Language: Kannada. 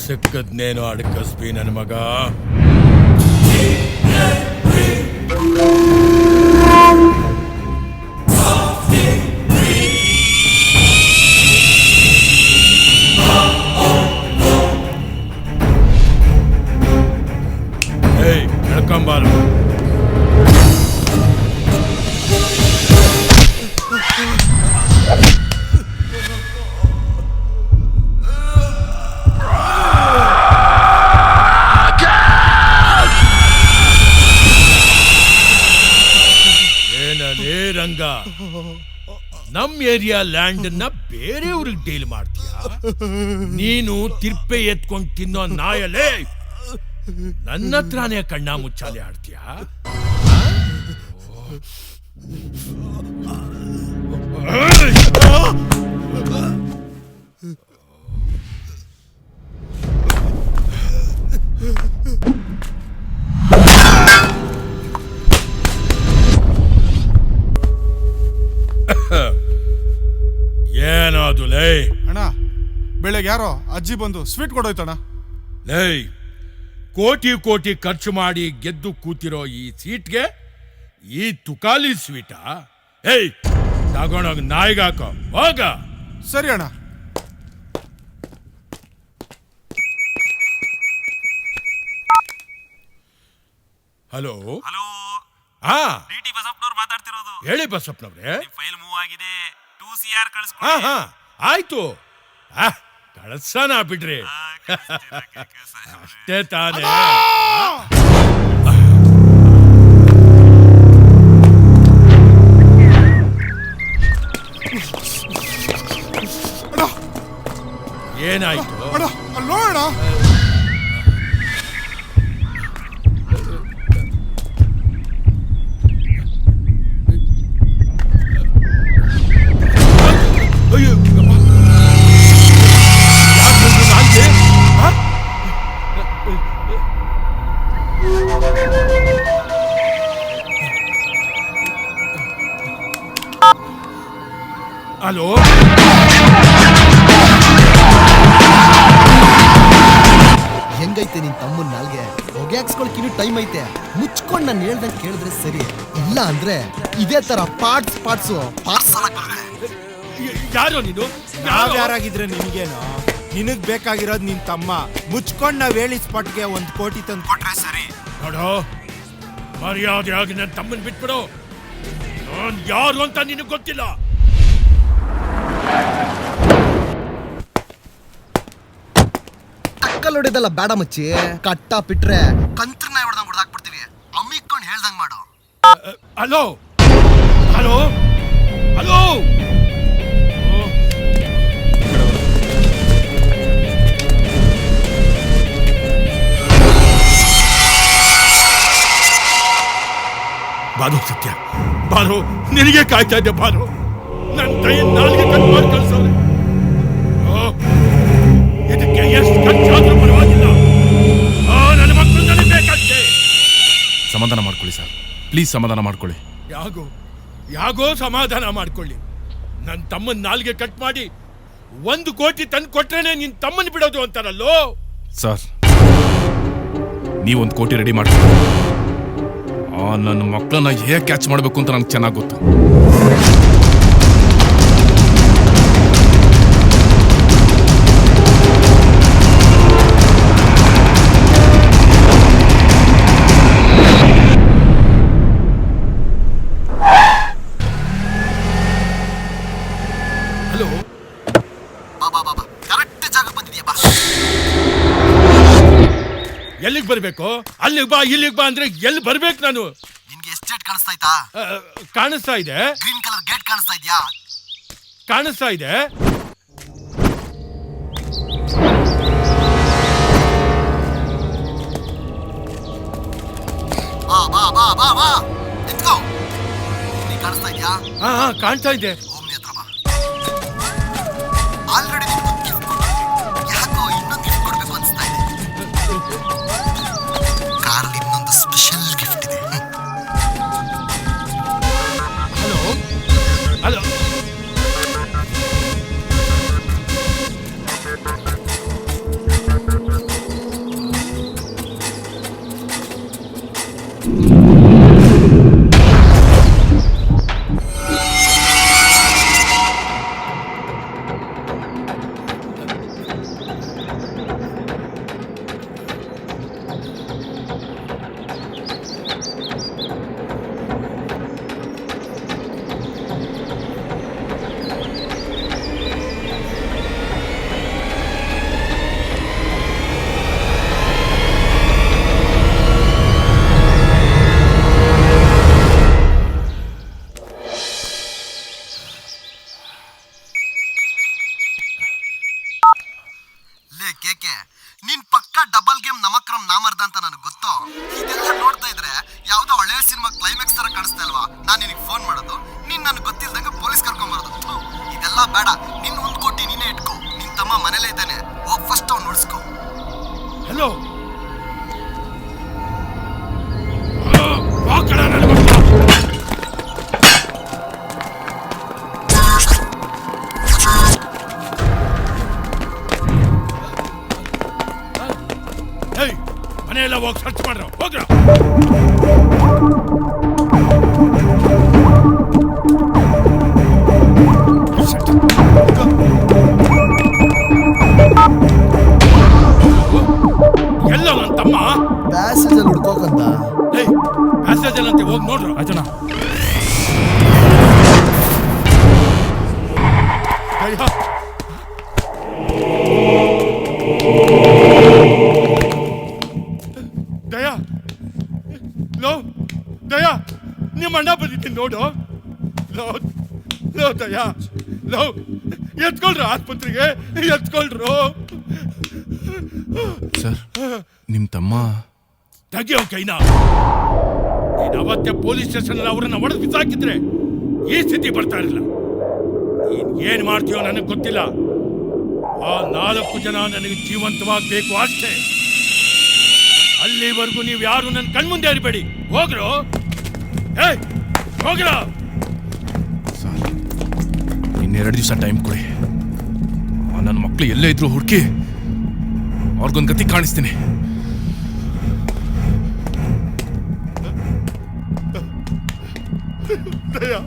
ಸಿಕ್ಕದ್ನೇನೋ ಅಡ್ಕಸ್ಬಿ ನನ್ನ ಮಗ. ಏಯ್ ನಡ್ಕೊಂಬಾರು. ರಂಗ, ನಮ್ ಏರಿಯಾ ಲ್ಯಾಂಡ್ ನ ಬೇರೆಯವ್ರಿಗೆ ಡೀಲ್ ಮಾಡ್ತೀಯ? ನೀನು ತಿರ್ಪೆ ಎತ್ಕೊಂಡು ತಿನ್ನೋ ನಾಯಲೇ ನನ್ನ ಹತ್ರನೇ ಕಣ್ಣ ಮುಚ್ಚಾಲೆ ಆಡ್ತೀಯ? ಏನಾದು ಲೇ? ಅಣ್ಣ, ಬೆಳಗ್ಗೆ ಯಾರೋ ಅಜ್ಜಿ ಬಂದು ಸ್ವೀಟ್ ಕೊಡೋಯ್ತಣ್ಣ. ಲೇ, ಕೋಟಿ ಕೋಟಿ ಖರ್ಚು ಮಾಡಿ ಗೆದ್ದು ಕೂತಿರೋ ಈ ಸೀಟ್ಗೆ ಈ ತುಕಾಲಿ ಸ್ವೀಟಾ? ಏಯ್, ತಗೊಂಡೋಗ ನಾಯಿಗಾಕೋ, ಹೋಗ. ಸರಿ ಅಣ್ಣ. ಹಲೋ ಹಲೋ, ಹಾ, ಡಿಟಿ ಬಸಪ್ಪನವ್ರು ಮಾತಾಡ್ತಿರೋದು. ಹೇಳಿ ಬಸಪ್ಪನವ್ರೆ. ಫೈಲ್ ಮೂವ್ ಆಗಿದೆ, 2CR ಹಾ ಕಳಿಸ್ಕೊಡಿ. ಹಾ, ಆಯ್ತು. ಕಳ್ಸನ ಬಿಡ್ರಿ, ಅಷ್ಟೇ ತಾನೇ. ಏನಾಯ್ತು? ನೋಡೋಣ. ಹಲೋ, ಹೆಂಗೈತೆ ನಿನ್ ತಮ್ಮನ ನಾಲ್ಗೆ? ಹೊಗೆ ಹಾಕ್ಸ್ಕೊಳಕಿನ್ನು ಟೈಮ್ ಐತೆ. ಮುಚ್ಕೊಂಡ್ ನಾನು ಹೇಳ್ದಂಗೆ ಕೇಳಿದ್ರೆ ಸರಿ, ಇಲ್ಲ ಅಂದ್ರೆ ಇದೇ ತರ ಪಾರ್ಟ್ಸ್ ಯಾರೋ ನೀನು? ಯಾರಾಗಿದ್ರೆ ನಿನ್ಗೇನು? ನಿನಗ್ ಬೇಕಾಗಿರೋದು ನಿನ್ ತಮ್ಮ. ಮುಚ್ಕೊಂಡ್ ನಾವ್ ಹೇಳಿ ಸ್ಪಾಟ್ಗೆ 1 ಕೋಟಿ ತಂದು ಕೊಟ್ರೆ ಸರಿ. ನೋಡೋ, ಮರ್ಯಾದೆಯಾಗಿ ನನ್ನ ತಮ್ಮನ್ ಬಿಟ್ಬಿಡು. ನಾನ್ ಯಾರು ಅಂತ ನಿನಗ್ ಗೊತ್ತಿಲ್ಲ. ಟಕ್ಕಲ್ ಹೊಡೆದಲ್ಲ ಬೇಡ ಮಚ್ಚಿ. ಕಟ್ಟ ಬಿಟ್ರೆ ಕಂತ್ರನ ಹೊಡೆದಂಗ್ ಹೊಡೆದಾಕ್ಬಿಡ್ತೀವಿ. ಅಮ್ಮಿಕ್ಕೊಂಡ್ ಹೇಳ್ದಂಗ್ ಮಾಡು. ಹಲೋ ಹಲೋ ಹಲೋ, ಬಾನು, ಸತ್ಯ ಬಾನು, ನಿನಗೆ ಕಾಯ್ತಾ ಇದ್ದೆ ಬಾನು. ನನ್ನ ಕೈ ನಾಲ್ಗೆ ಕಟ್ ಮಾಡಿ ಕಳ್ಸೋರೆ. ಇದಕ್ಕೆ ಎಷ್ಟು ಖರ್ಚಾದ್ರೂ ಪರವಾಗಿಲ್ಲ, ನನ್ನ ಮಕ್ಕಳು ನನಗೆ ಬೇಕಂತೆ. ಸಮಾಧಾನ ಮಾಡ್ಕೊಳ್ಳಿ ಸರ್, ಪ್ಲೀಸ್ ಸಮಾಧಾನ ಮಾಡ್ಕೊಳ್ಳಿ. ಯಾಗೋ ಸಮಾಧಾನ ಮಾಡ್ಕೊಳ್ಳಿ. ನನ್ನ ತಮ್ಮನ ನಾಲ್ಗೆ ಕಟ್ ಮಾಡಿ 1 ಕೋಟಿ ತಂದು ಕೊಟ್ರೇನೆ ನಿನ್ ತಮ್ಮನ್ ಬಿಡೋದು ಅಂತಾರಲ್ಲೋ. ಸರ್, ನೀವೊಂದು ಕೋಟಿ ರೆಡಿ ಮಾಡ್ತೀವಿ. ನನ್ನ ಮಕ್ಕಳನ್ನ ಹೇಗೆ ಕ್ಯಾಚ್ ಮಾಡಬೇಕು ಅಂತ ನನಗೆ ಚೆನ್ನಾಗಿ ಗೊತ್ತು. ಹಲೋ, ಬಾಬಾ ಕರೆಕ್ಟ್ ಜಾಗ ಬಂದಿದ್ಯಾ ಬಾ. ಎಲ್ಲಿಗೆ ಬರ್ಬೇಕು? ಅಲ್ಲಿಗೆ ಬಾ, ಇಲ್ಲಿಗೆ ಬಾ ಅಂದ್ರೆ ಎಲ್ಲಿ ಬರ್ಬೇಕು ನಾನು? ನಿನ್ಗೆ ಎಸ್ಟೇಟ್ ಕಾಣಿಸ್ತಾ ಇತ್ತಾ? ಕಾಣಿಸ್ತಾ ಇದೆ. ಗ್ರೀನ್ ಕಲರ್ ಗೇಟ್ ಕಾಣಿಸ್ತಾ ಇದ್ಯಾ? ಕಾಣಿಸ್ತಾ ಇದೆ. ಬಾ ಎತ್ಕೋ. ನೀ ಕಾಣಿಸ್ತಾ ಇದ್ಯಾ? ಹಾ, ಕಾಣ್ತಾ ಇದೆ. ಓಮ್ನಿ ಹತ್ರ ಬಾ. ಆಲ್ರೆಡಿ ನಿನ್ಗೆ ಗಿಫ್ಟ್ ಕೊಟ್ಟಿದ್ದೀನಿ. ಯಾಕೋ ಇನ್ನೊಂದು ಗಿಫ್ಟ್ ಕೊಡ್ಬೇಕು ಅನ್ಸ್ತಾ ಇದೆ. ಕಾರಲ್ಲಿ ಇನ್ನೊಂದು ಸ್ಪೆಷಲ್ ಗಿಫ್ಟ್ ಇದೆ. ಹಲೋ ಹಲೋ ಕೇಕೆ ನೀನ್ ಪಕ್ಕ ಡಬಲ್ ಗೇಮ್ ನಮಕ್ರಮ್ ನಾಮರ್ದ ಅಂತ ನನಗೆ ಗೊತ್ತು. ಇದೆಲ್ಲ ನೋಡ್ತಾ ಇದ್ರೆ ಯಾವ್ದೋ ಹಳೆ ಸಿನಿಮಾ ಕ್ಲೈಮ್ಯಾಕ್ಸ್ ತರ ಕಾಣಿಸ್ತಾ ಇಲ್ವಾ? ನಾನು ನಿನಗೆ ಫೋನ್ ಮಾಡೋದು, ನೀನ್ ನನ್ಗೆ ಗೊತ್ತಿಲ್ದಂಗೆ ಪೊಲೀಸ್ ಕರ್ಕೊಂಬರೋದು. ಇದೆಲ್ಲ ಬೇಡ, ನಿನ್ 1 ಕೋಟಿ ನೀನೇ ಇಟ್ಕೋ. ನಿನ್ ತಮ್ಮ ಮನೇಲೇ ಇದ್ದಾನೆ, ಹೋಗ್ ಫಸ್ಟ್ ಅವ್ನು ನೋಡ್ಸ್ಕೋ. ಹಲೋ ಮನೆಯೆಲ್ಲ ಹೋಗಿ ಸರ್ಚ್ ಮಾಡ್ರ ಹೋಗ್ರ. ಎಲ್ಲ ನನ್ನ ತಮ್ಮ ಪ್ಯಾಸೇಜ್ ಅಲ್ಲಿ ಹುಡ್ಕೋಕಂತ. ಪ್ಯಾಸೇಜ್ ಅಲ್ಲಂತೆ ಹೋಗಿ ನೋಡ್ರು. ಆಯ್ತಣ್ಣ. ದಯಾ ಲೋ ದಯಾ ನಿಮ್ಮ ಅಣ್ಣ ಬಂದಿದ್ದೀನಿ ನೋಡು. ಲೋ ದಯಾ ಲೋ ಎತ್ಕೊಳ್ರು ಆಸ್ಪತ್ರೆಗೆ ಎತ್ಕೊಳ್ರು. ಸರ್ ನಿಮ್ ತಮ್ಮ ತೆಗಿಯೋ ಕೈನಾ. ನೀನು ಅವತ್ತೇ ಪೊಲೀಸ್ ಸ್ಟೇಷನ್ ಅವರನ್ನ ಹೊಡೆದು ಬಿಸಾಕಿದ್ರೆ ಈ ಸ್ಥಿತಿ ಬರ್ತಾ ಇರಲಿಲ್ಲ. ನೀನ್ ಏನ್ ಮಾಡ್ತೀಯೋ ನನಗೆ ಗೊತ್ತಿಲ್ಲ. ಆ 4 ಜನ ನನಗೆ ಜೀವಂತವಾಗಬೇಕು ಅಷ್ಟೇ. ಅಲ್ಲಿವರೆಗೂ ನೀವು ಯಾರು ನನ್ನ ಕಣ್ಮುಂದೆ ಇರಬೇಡಿ. ಹೋಗ್ರು ಹೋಗ್ರ. ಸರ್ ಇನ್ನೆರಡು ದಿವಸ ಟೈಮ್ ಕೊಡಿ. ನನ್ನ ಮಕ್ಳು ಎಲ್ಲೇ ಇದ್ರು ಹುಡುಕಿ ಅವ್ರಿಗೊಂದು ಗತಿ ಕಾಣಿಸ್ತೀನಿ. ದಯಾ